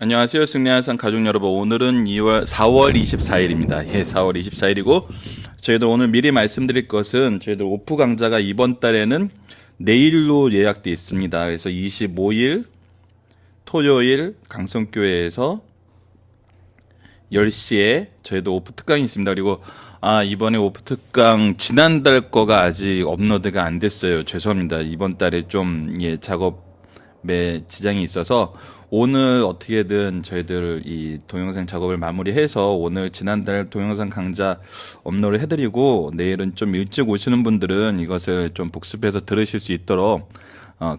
안녕하세요. 승리하산 가족 여러분. 오늘은 4월 24일입니다. 4월 24일이고 저희들 오늘 미리 말씀드릴 것은 저희들 오프 강좌가 이번 달에는 내일로 예약되어 있습니다. 그래서 25일 토요일 강성교회에서 10시에 저희도 오프 특강이 있습니다. 그리고 이번에 오프 특강 지난달 거가 아직 업로드가 안 됐어요. 죄송합니다. 이번 달에 좀 작업에 지장이 있어서 오늘 어떻게든 저희들 이 동영상 작업을 마무리해서 오늘 지난달 동영상 강좌 업로드 해드리고 내일은 좀 일찍 오시는 분들은 이것을 좀 복습해서 들으실 수 있도록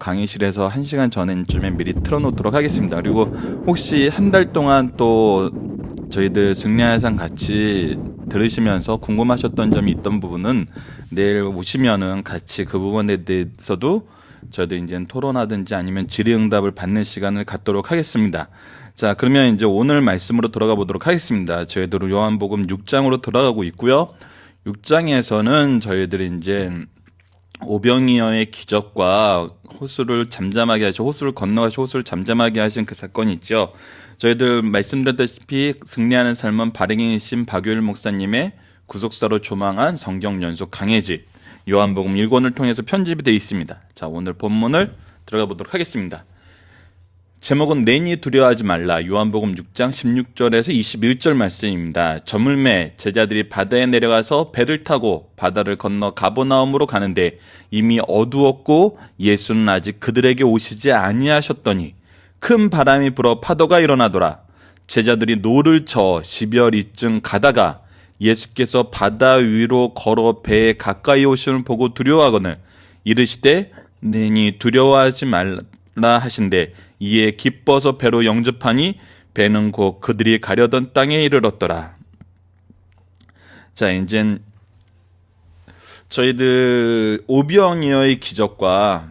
강의실에서 1시간 전쯤에 미리 틀어놓도록 하겠습니다. 그리고 혹시 한 달 동안 또 저희들 승리하산 같이 들으시면서 궁금하셨던 점이 있던 부분은 내일 오시면은 같이 그 부분에 대해서도 저희들 이제 토론하든지 아니면 질의응답을 받는 시간을 갖도록 하겠습니다. 자, 그러면 이제 오늘 말씀으로 들어가 보도록 하겠습니다. 저희들 요한복음 6장으로 들어가고 있고요. 6장에서는 저희들이 이제 오병이어의 기적과 호수를 잠잠하게 하시고 호수를 건너가시고 호수를 잠잠하게 하신 그 사건이 있죠. 저희들 말씀드렸다시피 승리하는 삶은 발행이신 박유일 목사님의 구속사로 조망한 성경 연속 강해지 요한복음 1권을 통해서 편집이 되어 있습니다. 자, 오늘 본문을 들어가 보도록 하겠습니다. 제목은 내니 두려워하지 말라. 요한복음 6장 16절에서 21절 말씀입니다. 저물매 제자들이 바다에 내려가서 배를 타고 바다를 건너 가버나움으로 가는데 이미 어두웠고 예수는 아직 그들에게 오시지 아니하셨더니 큰 바람이 불어 파도가 일어나더라. 제자들이 노를 쳐 12월이쯤 가다가 예수께서 바다 위로 걸어 배에 가까이 오심을 보고 두려워하거늘 이르시되 내니 두려워하지 말라 하신대 이에 기뻐서 배로 영접하니 배는 곧 그들이 가려던 땅에 이르렀더라. 자, 이젠 저희들 오병이어의 기적과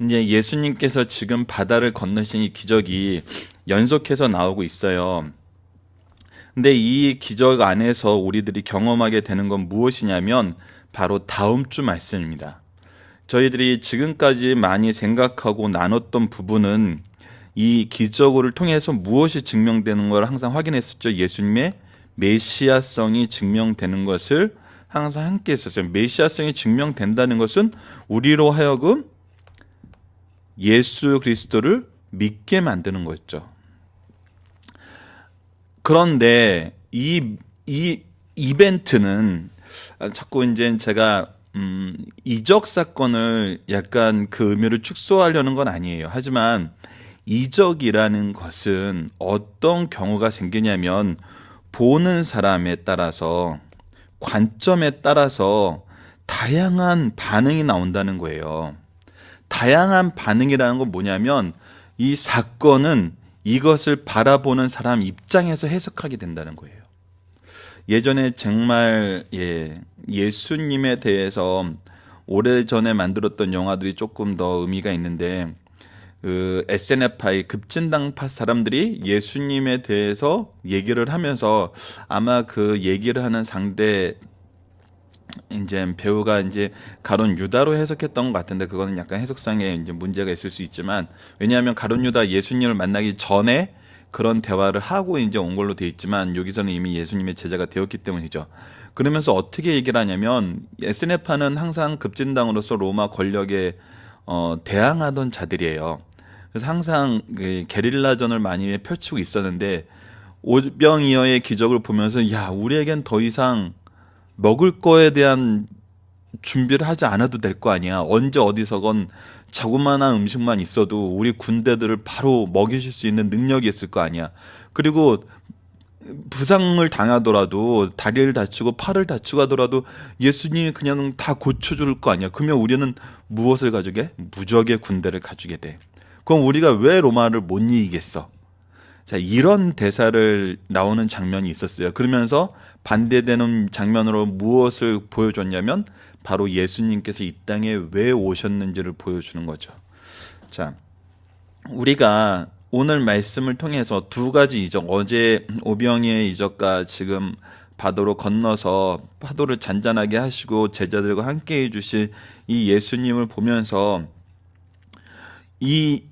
이제 예수님께서 지금 바다를 건너신 이 기적이 연속해서 나오고 있어요. 근데 이 기적 안에서 우리들이 경험하게 되는 건 무엇이냐면 바로 다음 주 말씀입니다. 저희들이 지금까지 많이 생각하고 나눴던 부분은 이 기적을 통해서 무엇이 증명되는 걸 항상 확인했었죠. 예수님의 메시아성이 증명되는 것을 항상 함께 했었어요. 메시아성이 증명된다는 것은 우리로 하여금 예수 그리스도를 믿게 만드는 거였죠. 그런데 이 이벤트는 자꾸 이제 제가 이적 사건을 약간 그 의미를 축소하려는 건 아니에요. 하지만 이적이라는 것은 어떤 경우가 생기냐면 보는 사람에 따라서 관점에 따라서 다양한 반응이 나온다는 거예요. 다양한 반응이라는 건 뭐냐면 이 사건은 이것을 바라보는 사람 입장에서 해석하게 된다는 거예요. 예전에 정말 예수님에 대해서 오래전에 만들었던 영화들이 조금 더 의미가 있는데 그 SNF파의 급진당파 사람들이 예수님에 대해서 얘기를 하면서 아마 그 얘기를 하는 상대 이제 배우가 이제 가룟 유다로 해석했던 것 같은데 그거는 약간 해석상에 이제 문제가 있을 수 있지만 왜냐하면 가룟 유다 예수님을 만나기 전에 그런 대화를 하고 이제 온 걸로 돼 있지만 여기서는 이미 예수님의 제자가 되었기 때문이죠. 그러면서 어떻게 얘기를 하냐면 SNF파는 항상 급진당으로서 로마 권력에 대항하던 자들이에요. 그래서 항상 게릴라전을 많이 펼치고 있었는데 오병이어의 기적을 보면서 야, 우리에겐 더 이상 먹을 거에 대한 준비를 하지 않아도 될 거 아니야. 언제 어디서건 자그마한 음식만 있어도 우리 군대들을 바로 먹이실 수 있는 능력이 있을 거 아니야. 그리고 부상을 당하더라도 다리를 다치고 팔을 다치고 하더라도 예수님이 그냥 다 고쳐줄 거 아니야. 그러면 우리는 무엇을 가지게? 무적의 군대를 가지게 돼. 그럼 우리가 왜 로마를 못 이기겠어? 자, 이런 대사를 나오는 장면이 있었어요. 그러면서 반대되는 장면으로 무엇을 보여줬냐면 바로 예수님께서 이 땅에 왜 오셨는지를 보여주는 거죠. 자, 우리가 오늘 말씀을 통해서 두 가지 이적, 어제 오병이의 이적과 지금 바다로 건너서 파도를 잔잔하게 하시고 제자들과 함께 해주실 이 예수님을 보면서 이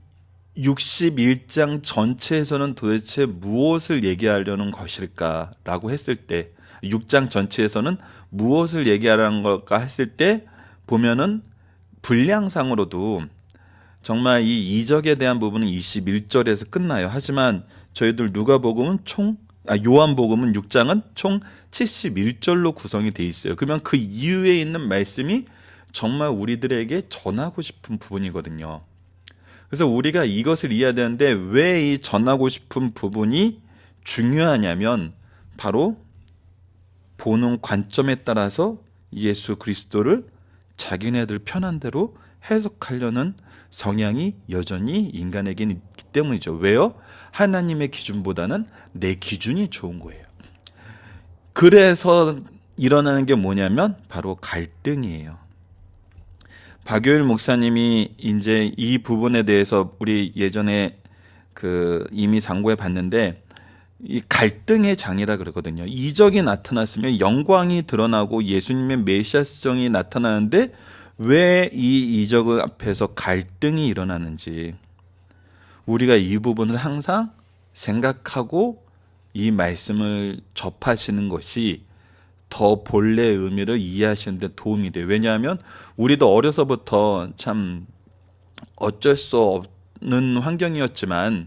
61장 전체에서는 도대체 무엇을 얘기하려는 것일까라고 했을 때, 6장 전체에서는 무엇을 얘기하려는 걸까 했을 때 보면은 분량상으로도 정말 이 이적에 대한 부분은 21절에서 끝나요. 하지만 저희들 누가복음은 요한복음은 6장은 총 71절로 구성이 돼 있어요. 그러면 그 이후에 있는 말씀이 정말 우리들에게 전하고 싶은 부분이거든요. 그래서 우리가 이것을 이해해야 되는데, 왜 이 전하고 싶은 부분이 중요하냐면 바로 보는 관점에 따라서 예수 그리스도를 자기네들 편한 대로 해석하려는 성향이 여전히 인간에게는 있기 때문이죠. 왜요? 하나님의 기준보다는 내 기준이 좋은 거예요. 그래서 일어나는 게 뭐냐면 바로 갈등이에요. 박효일 목사님이 이제 이 부분에 대해서 우리 예전에 이미 상고해 봤는데, 이 갈등의 장이라 그러거든요. 이적이 나타났으면 영광이 드러나고 예수님의 메시아성이 나타나는데 왜 이 이적 앞에서 갈등이 일어나는지 우리가 이 부분을 항상 생각하고 이 말씀을 접하시는 것이 더 본래의 의미를 이해하시는 데 도움이 돼요. 왜냐하면 우리도 어려서부터 참 어쩔 수 없는 환경이었지만,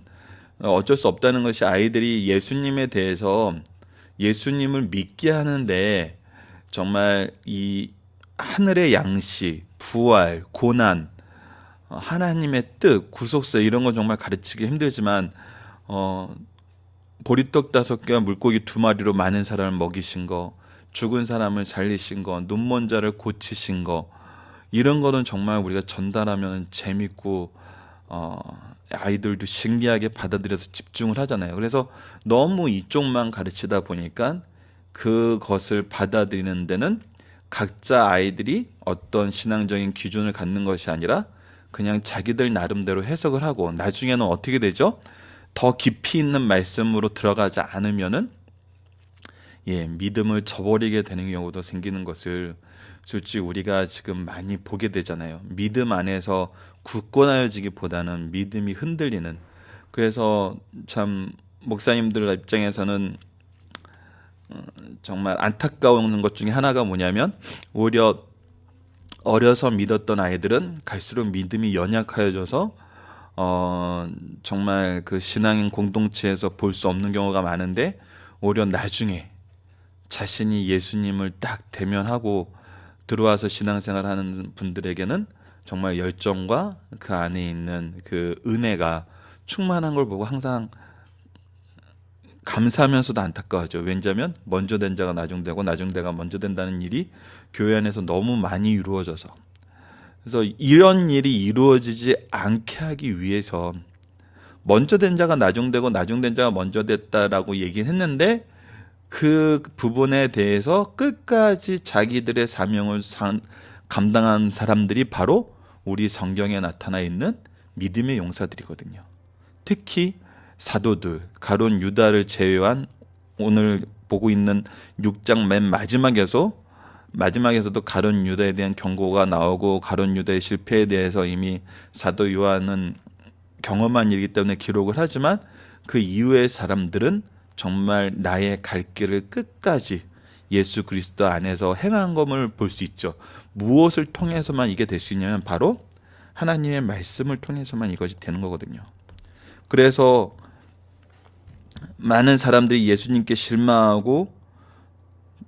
어쩔 수 없다는 것이 아이들이 예수님에 대해서 예수님을 믿게 하는데 정말 이 하늘의 양식, 부활, 고난, 하나님의 뜻, 구속사 이런 건 정말 가르치기 힘들지만 보리떡 5개와 물고기 2마리로 많은 사람을 먹이신 거, 죽은 사람을 살리신 거, 눈먼 자를 고치신 거, 이런 거는 정말 우리가 전달하면 재밌고 아이들도 신기하게 받아들여서 집중을 하잖아요. 그래서 너무 이쪽만 가르치다 보니까 그것을 받아들이는 데는 각자 아이들이 어떤 신앙적인 기준을 갖는 것이 아니라 그냥 자기들 나름대로 해석을 하고, 나중에는 어떻게 되죠? 더 깊이 있는 말씀으로 들어가지 않으면은 믿음을 저버리게 되는 경우도 생기는 것을 솔직히 우리가 지금 많이 보게 되잖아요. 믿음 안에서 굳건해지기보다는 믿음이 흔들리는. 그래서 참 목사님들 입장에서는 정말 안타까운 것 중에 하나가 뭐냐면, 오히려 어려서 믿었던 아이들은 갈수록 믿음이 연약해져서 정말 그 신앙인 공동체에서 볼 수 없는 경우가 많은데, 오히려 나중에 자신이 예수님을 딱 대면하고 들어와서 신앙생활하는 분들에게는 정말 열정과 그 안에 있는 그 은혜가 충만한 걸 보고 항상 감사하면서도 안타까워하죠. 왜냐하면 먼저 된 자가 나중되고 나중되가 먼저 된다는 일이 교회 안에서 너무 많이 이루어져서, 그래서 이런 일이 이루어지지 않게 하기 위해서 먼저 된 자가 나중되고 나중된 자가 먼저 됐다라고 얘기는 했는데, 그 부분에 대해서 끝까지 자기들의 사명을 감당한 사람들이 바로 우리 성경에 나타나 있는 믿음의 용사들이거든요. 특히 사도들, 가룟 유다를 제외한 오늘 보고 있는 6장 맨 마지막에서도 가룟 유다에 대한 경고가 나오고, 가룟 유다의 실패에 대해서 이미 사도 요한은 경험한 일이기 때문에 기록을 하지만, 그 이후의 사람들은 정말 나의 갈 길을 끝까지 예수 그리스도 안에서 행한 것을 볼 수 있죠. 무엇을 통해서만 이게 될 수 있냐면 바로 하나님의 말씀을 통해서만 이것이 되는 거거든요. 그래서 많은 사람들이 예수님께 실망하고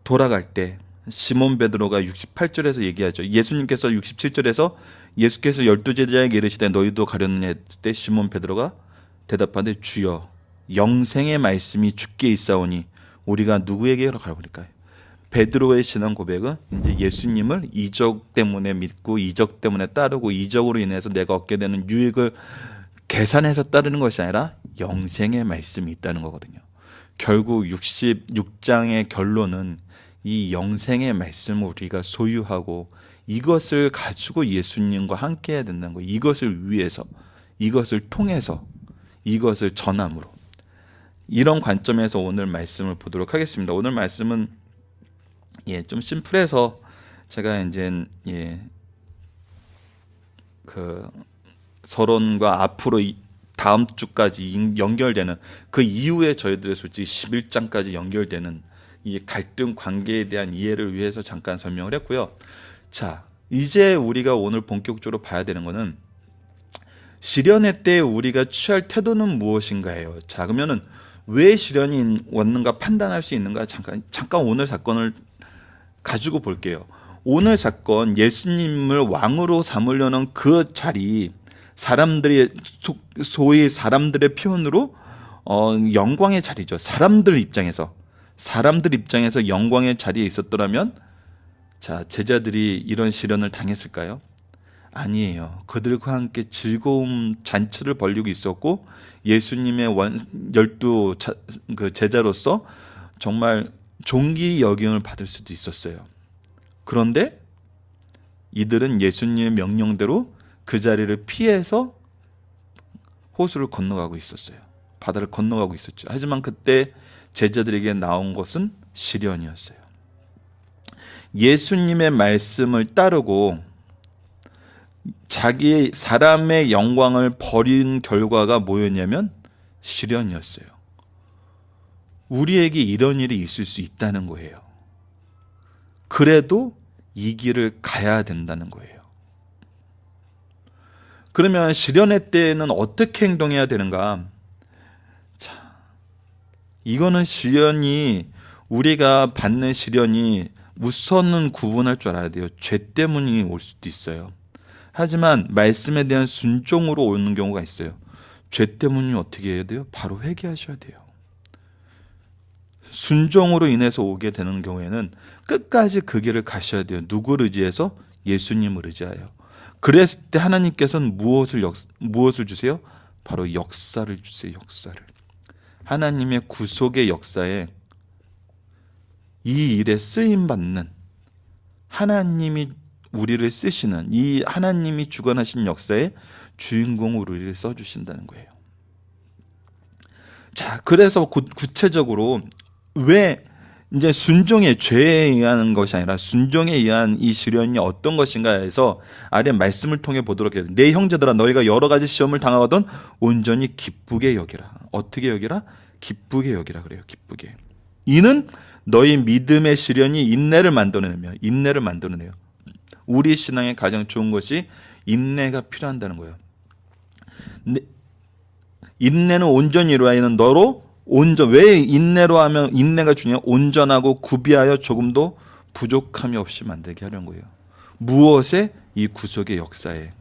돌아갈 때 시몬 베드로가 68절에서 얘기하죠. 예수님께서 67절에서 예수께서 12제자에게 이르시되 너희도 가려느냐 했을 때 시몬 베드로가 대답하되 주여 영생의 말씀이 주께 있사오니 우리가 누구에게 가볼까요? 베드로의 신앙 고백은 이제 예수님을 이적 때문에 믿고 이적 때문에 따르고 이적으로 인해서 내가 얻게 되는 유익을 계산해서 따르는 것이 아니라 영생의 말씀이 있다는 거거든요. 결국 66장의 결론은 이 영생의 말씀을 우리가 소유하고 이것을 가지고 예수님과 함께 해야 된다는 거예요. 이것을 위해서, 이것을 통해서, 이것을 전함으로. 이런 관점에서 오늘 말씀을 보도록 하겠습니다. 오늘 말씀은 좀 심플해서 제가 이제 그 서론과 앞으로 다음 주까지 연결되는 그 이후에 저희들의 솔직히 11장까지 연결되는 이 갈등 관계에 대한 이해를 위해서 잠깐 설명을 했고요. 자, 이제 우리가 오늘 본격적으로 봐야 되는 거는 시련의 때에 우리가 취할 태도는 무엇인가예요. 자, 그러면은 왜 시련이 왔는가 판단할 수 있는가 잠깐 오늘 사건을 가지고 볼게요. 오늘 사건 예수님을 왕으로 삼으려는 그 자리, 사람들이 소위 사람들의 표현으로 영광의 자리죠. 사람들 입장에서 영광의 자리에 있었더라면 자, 제자들이 이런 시련을 당했을까요? 아니에요. 그들과 함께 즐거움 잔치를 벌이고 있었고 예수님의 12 제자로서 정말 존귀 여김을 받을 수도 있었어요. 그런데 이들은 예수님의 명령대로 그 자리를 피해서 호수를 건너가고 있었어요. 바다를 건너가고 있었죠. 하지만 그때 제자들에게 나온 것은 시련이었어요. 예수님의 말씀을 따르고 자기 사람의 영광을 버린 결과가 뭐였냐면 시련이었어요. 우리에게 이런 일이 있을 수 있다는 거예요. 그래도 이 길을 가야 된다는 거예요. 그러면 시련의 때에는 어떻게 행동해야 되는가? 자, 이거는 우리가 받는 시련이 우선은 구분할 줄 알아야 돼요. 죄 때문이 올 수도 있어요. 하지만 말씀에 대한 순종으로 오는 경우가 있어요. 죄 때문이 어떻게 해야 돼요? 바로 회개하셔야 돼요. 순종으로 인해서 오게 되는 경우에는 끝까지 그 길을 가셔야 돼요. 누구를 의지해서? 예수님을 의지하여. 그랬을 때 하나님께서는 무엇을 주세요? 바로 역사를 주세요. 역사를. 하나님의 구속의 역사에 이 일에 쓰임받는 하나님이 우리를 쓰시는 이 하나님이 주관하신 역사의 주인공으로 우리를 써주신다는 거예요. 자, 그래서 구체적으로 왜 이제 순종의 죄에 의한 것이 아니라 순종에 의한 이 시련이 어떤 것인가 해서 아래 말씀을 통해 보도록 해요. 내 형제들아 너희가 여러 가지 시험을 당하거든 온전히 기쁘게 여기라. 어떻게 여기라? 기쁘게 여기라 그래요. 기쁘게. 이는 너희 믿음의 시련이 인내를 만들어내요. 우리 신앙에 가장 좋은 것이 인내가 필요한다는 거예요. 인내는 온전히 이루어야는 너로 왜 인내로 하면 인내가 중요해요? 온전하고 구비하여 조금도 부족함이 없이 만들게 하려는 거예요. 무엇에? 이 구속의 역사에.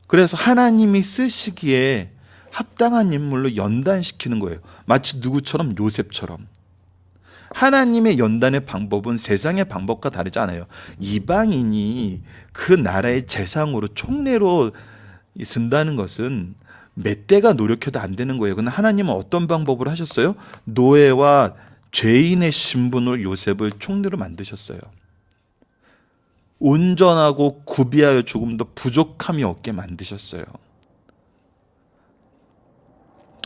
그래서 하나님이 쓰시기에 합당한 인물로 연단시키는 거예요. 마치 누구처럼? 요셉처럼. 하나님의 연단의 방법은 세상의 방법과 다르지 않아요. 이방인이 그 나라의 재상으로 총리로 쓴다는 것은 몇 대가 노력해도 안 되는 거예요. 그런데 하나님은 어떤 방법을 하셨어요? 노예와 죄인의 신분으로 요셉을 총리로 만드셨어요. 온전하고 구비하여 조금 더 부족함이 없게 만드셨어요.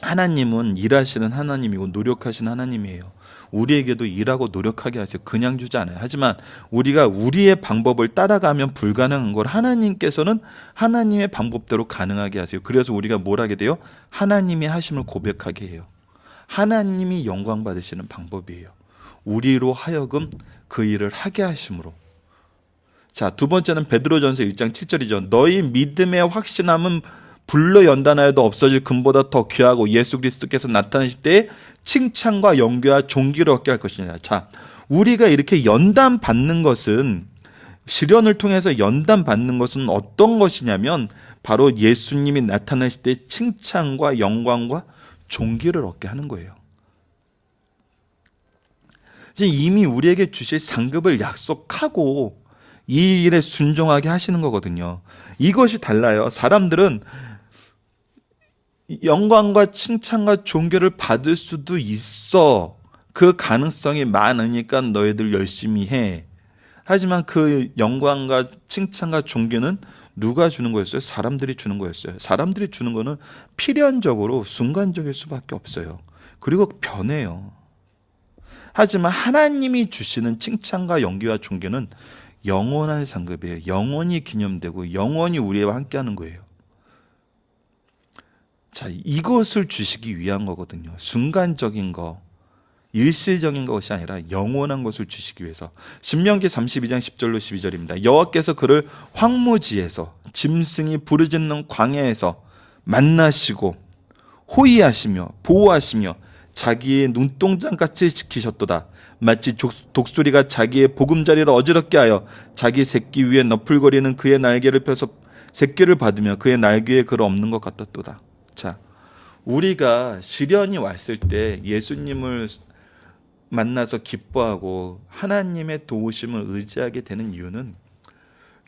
하나님은 일하시는 하나님이고 노력하시는 하나님이에요. 우리에게도 일하고 노력하게 하세요. 그냥 주지 않아요. 하지만 우리가 우리의 방법을 따라가면 불가능한 걸 하나님께서는 하나님의 방법대로 가능하게 하세요. 그래서 우리가 뭘 하게 돼요? 하나님이 하심을 고백하게 해요. 하나님이 영광 받으시는 방법이에요. 우리로 하여금 그 일을 하게 하심으로. 자, 두 번째는 베드로전서 1장 7절이죠. 너희 믿음의 확신함은 불로 연단하여도 없어질 금보다 더 귀하고 예수 그리스도께서 나타나실 때에 칭찬과 영광과 존귀를 얻게 할 것이니라. 자, 우리가 이렇게 연단 받는 것은 시련을 통해서 연단 받는 것은 어떤 것이냐면 바로 예수님이 나타나실 때 칭찬과 영광과 존귀를 얻게 하는 거예요. 이미 우리에게 주실 상급을 약속하고 이 일에 순종하게 하시는 거거든요. 이것이 달라요. 사람들은 영광과 칭찬과 존귀를 받을 수도 있어. 그 가능성이 많으니까 너희들 열심히 해. 하지만 그 영광과 칭찬과 존귀는 누가 주는 거였어요? 사람들이 주는 거였어요. 사람들이 주는 거는 필연적으로 순간적일 수밖에 없어요. 그리고 변해요. 하지만 하나님이 주시는 칭찬과 영광과 존귀는 영원한 상급이에요. 영원히 기념되고 영원히 우리와 함께하는 거예요. 자, 이것을 주시기 위한 거거든요. 순간적인 거, 일시적인 것이 아니라 영원한 것을 주시기 위해서. 신명기 32장 10절로 12절입니다. 여호와께서 그를 황무지에서 짐승이 부르짖는 광야에서 만나시고 호위하시며 보호하시며 자기의 눈동자같이 지키셨도다. 마치 독수리가 자기의 보금자리를 어지럽게 하여 자기 새끼 위에 너풀거리는 그의 날개를 펴서 새끼를 받으며 그의 날개에 글 없는 것 같았도다. 자, 우리가 시련이 왔을 때 예수님을 만나서 기뻐하고 하나님의 도우심을 의지하게 되는 이유는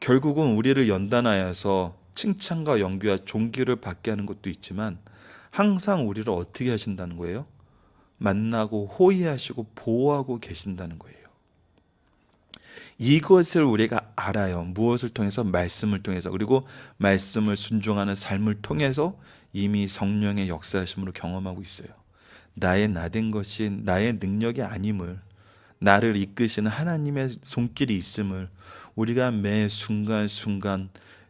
결국은 우리를 연단하여서 칭찬과 영귀와 존귀를 받게 하는 것도 있지만 항상 우리를 어떻게 하신다는 거예요? 만나고 호위하시고 보호하고 계신다는 거예요. 이것을 우리가 알아요. 무엇을 통해서? 말씀을 통해서. 그리고 말씀을 순종하는 삶을 통해서 이미 성령의 역사하심으로 경험하고 있어요. 나의 나된 것이 나의 능력이 아님을, 나를 이끄시는 하나님의 손길이 있음을 우리가 매 순간순간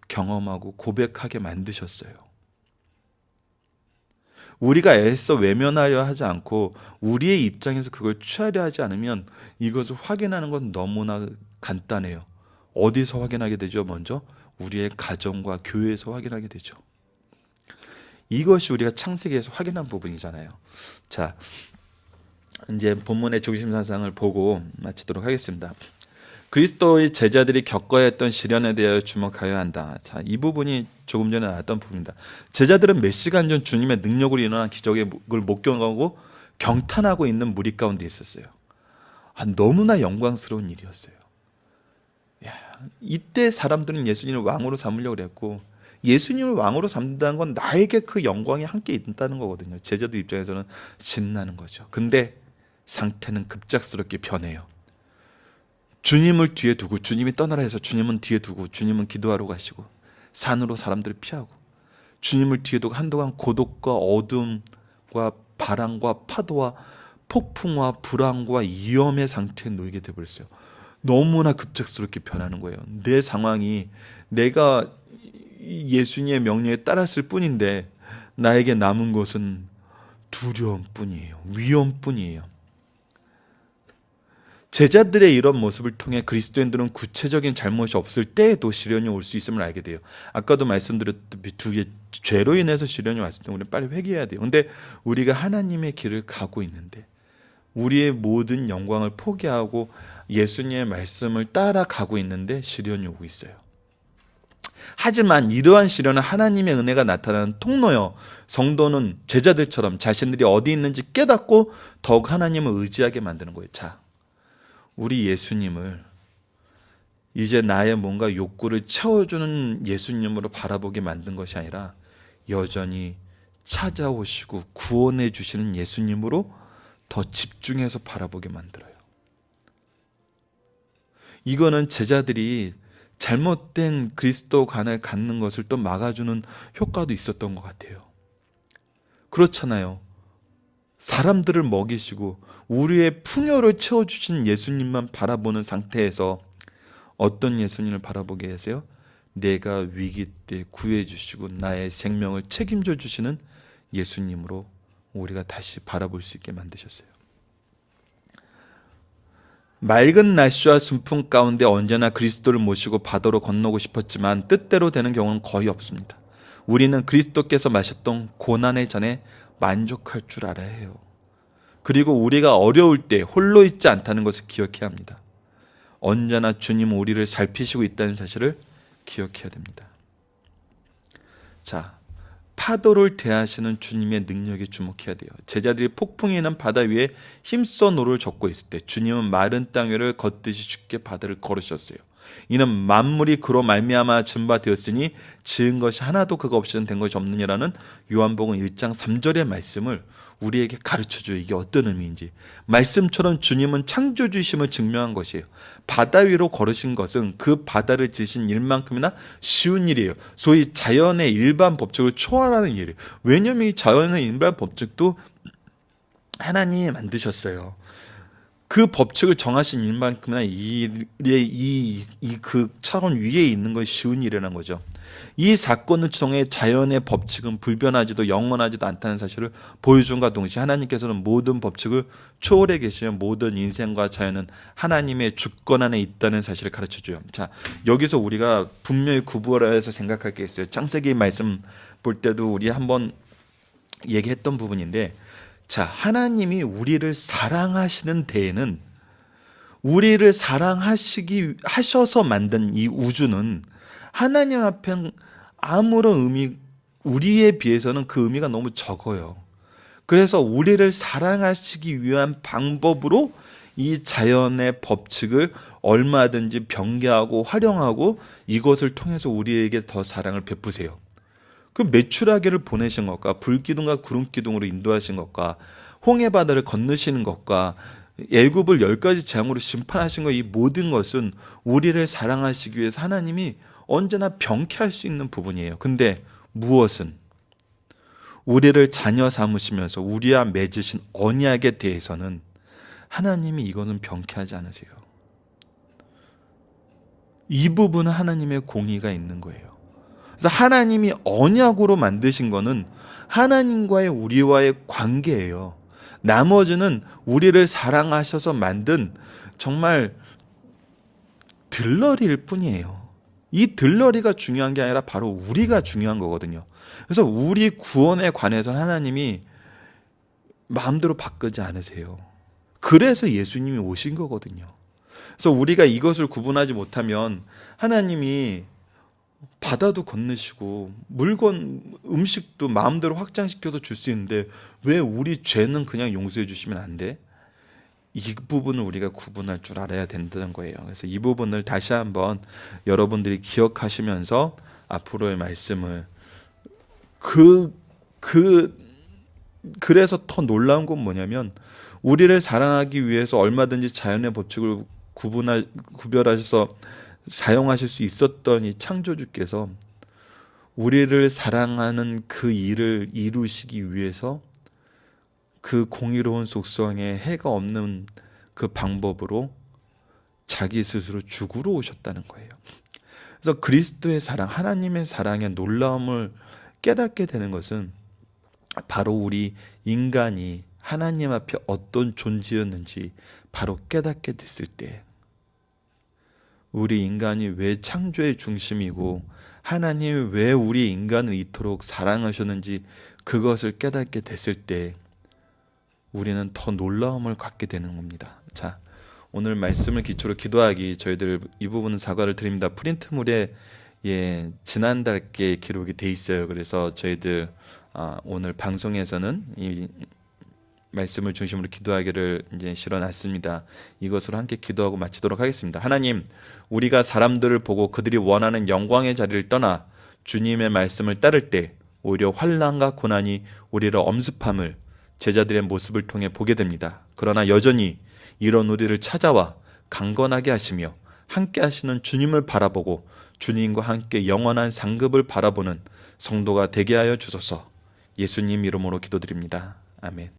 경험하고 고백하게 만드셨어요. 우리가 애써 외면하려 하지 않고 우리의 입장에서 그걸 취하려 하지 않으면 이것을 확인하는 건 너무나 간단해요. 어디서 확인하게 되죠? 먼저 우리의 가정과 교회에서 확인하게 되죠. 이것이 우리가 창세기에서 확인한 부분이잖아요. 자, 이제 본문의 중심 사상을 보고 마치도록 하겠습니다. 그리스도의 제자들이 겪어야 했던 시련에 대하여 주목하여야 한다. 자, 이 부분이 조금 전에 나왔던 부분입니다. 제자들은 몇 시간 전 주님의 능력으로 일어난 기적을 목격하고 경탄하고 있는 무리 가운데 있었어요. 너무나 영광스러운 일이었어요. 이때 사람들은 예수님을 왕으로 삼으려고 그랬고, 예수님을 왕으로 삼는다는 건 나에게 그 영광이 함께 있다는 거거든요. 제자들 입장에서는 신나는 거죠. 근데 상태는 급작스럽게 변해요. 주님을 뒤에 두고, 주님이 떠나라 해서 주님은 뒤에 두고, 주님은 기도하러 가시고 산으로 사람들을 피하고, 주님을 뒤에 두고 한동안 고독과 어둠과 바람과 파도와 폭풍과 불안과 위험의 상태에 놓이게 되어버렸어요. 너무나 급작스럽게 변하는 거예요. 내 상황이 내가 예수님의 명령에 따랐을 뿐인데 나에게 남은 것은 두려움뿐이에요. 위험뿐이에요. 제자들의 이런 모습을 통해 그리스도인들은 구체적인 잘못이 없을 때에도 시련이 올 수 있음을 알게 돼요. 아까도 말씀드렸듯이 두 개, 죄로 인해서 시련이 왔을 때 우리는 빨리 회개해야 돼요. 근데 우리가 하나님의 길을 가고 있는데 우리의 모든 영광을 포기하고 예수님의 말씀을 따라가고 있는데 시련이 오고 있어요. 하지만 이러한 시련은 하나님의 은혜가 나타나는 통로여, 성도는 제자들처럼 자신들이 어디 있는지 깨닫고 더욱 하나님을 의지하게 만드는 거예요. 자, 우리 예수님을 이제 나의 뭔가 욕구를 채워주는 예수님으로 바라보게 만든 것이 아니라 여전히 찾아오시고 구원해 주시는 예수님으로 더 집중해서 바라보게 만들어요. 이거는 제자들이 잘못된 그리스도관을 갖는 것을 또 막아주는 효과도 있었던 것 같아요. 그렇잖아요. 사람들을 먹이시고 우리의 풍요를 채워주신 예수님만 바라보는 상태에서 어떤 예수님을 바라보게 하세요? 내가 위기 때 구해주시고 나의 생명을 책임져 주시는 예수님으로 우리가 다시 바라볼 수 있게 만드셨어요. 맑은 날씨와 순풍 가운데 언제나 그리스도를 모시고 바다로 건너고 싶었지만 뜻대로 되는 경우는 거의 없습니다. 우리는 그리스도께서 마셨던 고난의 잔에 만족할 줄 알아야 해요. 그리고 우리가 어려울 때 홀로 있지 않다는 것을 기억해야 합니다. 언제나 주님은 우리를 살피시고 있다는 사실을 기억해야 됩니다. 자, 파도를 대하시는 주님의 능력에 주목해야 돼요. 제자들이 폭풍이 난 바다 위에 힘써 노를 젓고 있을 때 주님은 마른 땅 위를 걷듯이 쉽게 바다를 걸으셨어요. 이는 만물이 그로 말미암아 지은 바 되었으니 지은 것이 하나도 그가 없이는 된 것이 없느니라는 요한복음 1장 3절의 말씀을 우리에게 가르쳐줘요. 이게 어떤 의미인지. 말씀처럼 주님은 창조주이심을 증명한 것이에요. 바다 위로 걸으신 것은 그 바다를 지으신 일만큼이나 쉬운 일이에요. 소위 자연의 일반 법칙을 초월하는 일이에요. 왜냐하면 이 자연의 일반 법칙도 하나님이 만드셨어요. 그 법칙을 정하신 일만큼이나 그 차원 위에 있는 것이 쉬운 일이라는 거죠. 이 사건을 통해 자연의 법칙은 불변하지도 영원하지도 않다는 사실을 보여준과 동시에 하나님께서는 모든 법칙을 초월해 계시며 모든 인생과 자연은 하나님의 주권 안에 있다는 사실을 가르쳐줘요. 자, 여기서 우리가 분명히 구분해서 생각할 게 있어요. 창세기 말씀 볼 때도 우리 한번 얘기했던 부분인데, 자, 하나님이 우리를 사랑하시는 데에는 우리를 하셔서 만든 이 우주는 하나님 앞에 아무런 우리에 비해서는 그 의미가 너무 적어요. 그래서 우리를 사랑하시기 위한 방법으로 이 자연의 법칙을 얼마든지 변개하고 활용하고 이것을 통해서 우리에게 더 사랑을 베푸세요. 그 메추라기를 보내신 것과 불기둥과 구름기둥으로 인도하신 것과 홍해 바다를 건너시는 것과 애굽을 10가지 재앙으로 심판하신 것, 이 모든 것은 우리를 사랑하시기 위해서 하나님이 언제나 병쾌할 수 있는 부분이에요. 근데 무엇은 우리를 자녀 삼으시면서 우리와 맺으신 언약에 대해서는 하나님이 이거는 병쾌하지 않으세요. 이 부분은 하나님의 공의가 있는 거예요. 그래서 하나님이 언약으로 만드신 거는 하나님과의 우리와의 관계예요. 나머지는 우리를 사랑하셔서 만든 정말 들러리일 뿐이에요. 이 들러리가 중요한 게 아니라 바로 우리가 중요한 거거든요. 그래서 우리 구원에 관해서는 하나님이 마음대로 바꾸지 않으세요. 그래서 예수님이 오신 거거든요. 그래서 우리가 이것을 구분하지 못하면 하나님이 바다도 건너시고 음식도 마음대로 확장시켜서 줄 수 있는데 왜 우리 죄는 그냥 용서해 주시면 안 돼? 이 부분을 우리가 구분할 줄 알아야 된다는 거예요. 그래서 이 부분을 다시 한번 여러분들이 기억하시면서 앞으로의 말씀을 그래서 더 놀라운 건 뭐냐면 우리를 사랑하기 위해서 얼마든지 자연의 법칙을 구별하셔서 사용하실 수 있었던 이 창조주께서 우리를 사랑하는 그 일을 이루시기 위해서 그 공의로운 속성에 해가 없는 그 방법으로 자기 스스로 죽으러 오셨다는 거예요. 그래서 그리스도의 사랑, 하나님의 사랑의 놀라움을 깨닫게 되는 것은 바로 우리 인간이 하나님 앞에 어떤 존재였는지 바로 깨닫게 됐을 때, 우리 인간이 왜 창조의 중심이고 하나님이 왜 우리 인간을 이토록 사랑하셨는지 그것을 깨닫게 됐을 때 우리는 더 놀라움을 갖게 되는 겁니다. 자, 오늘 말씀을 기초로 기도하기, 저희들 이 부분은 사과를 드립니다. 프린트물에 지난달께 기록이 돼 있어요. 그래서 저희들 오늘 방송에서는 이 말씀을 중심으로 기도하기를 이제 실어놨습니다. 이것으로 함께 기도하고 마치도록 하겠습니다. 하나님, 우리가 사람들을 보고 그들이 원하는 영광의 자리를 떠나 주님의 말씀을 따를 때 오히려 환난과 고난이 우리를 엄습함을 제자들의 모습을 통해 보게 됩니다. 그러나 여전히 이런 우리를 찾아와 강건하게 하시며 함께 하시는 주님을 바라보고 주님과 함께 영원한 상급을 바라보는 성도가 되게 하여 주소서. 예수님 이름으로 기도드립니다. 아멘.